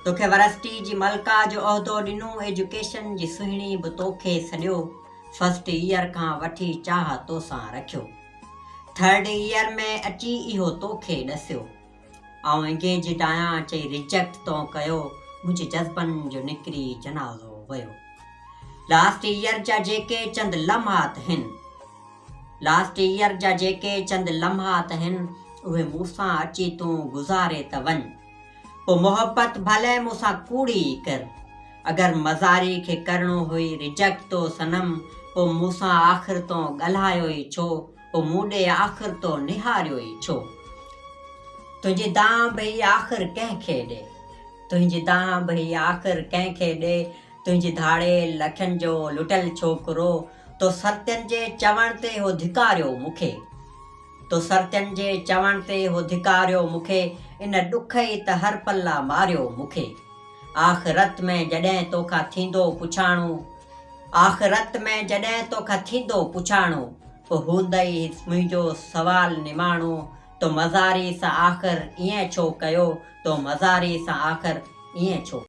तोखे वरसिटी जी मलका जो उहिदो ॾिनो, एजुकेशन जी सुहिणी बि तोखे सॼो, फर्स्ट ईयर खां वठी चाह तोसां रखियो, थर्ड ईयर में अची इहो तोखे ॾसियो, आउं एंगेजिड आहियां चई रिजेक्ट तो कयो, मुंहिंजे जज़्बनि जो निकिरी जनाज़ो वियो। लास्ट ईयर जा जेके चंद लम्हात आहिनि, लास्ट ईयर जा जेके चंद लम्हात आहिनि, उहे मूंसां अची तूं गुज़ारे त वञ, पोइ मोहबत भले मूंसां कूड़ी कर, अगरि मज़ारी खे करिणो हुई रिजेक्ट तो सनम, पोइ मूंसां आख़िर तो ॻाल्हायो ई छो, पोइ मूं ॾे आख़िर तो निहारियो ई छो। तुंहिंजी दां भई आख़िर कंहिंखे ॾे, तुंहिंजी दां भई आख़िर कंहिंखे ॾे, तुंहिंजी धाड़े लखनि जो लुटियल छोकिरो, तो सत्यनि जे चवण ते हो धिकारियो मूंखे, तो सत्यनि जे चवण ते हो धिकारियो मूंखे, इन ॾुख ई त हर पल्ला मारियो मूंखे। आख़िरत में जॾहिं तोखां थींदो पुछाणो, आख़िरत में जॾहिं तोखां थींदो पुछाणो, पोइ हूंदई मुंहिंजो सवाल निमाणो, तो मज़ारी सां आख़िर ईअं छो कयो, तो मज़ारी सां आख़िर ईअं छो।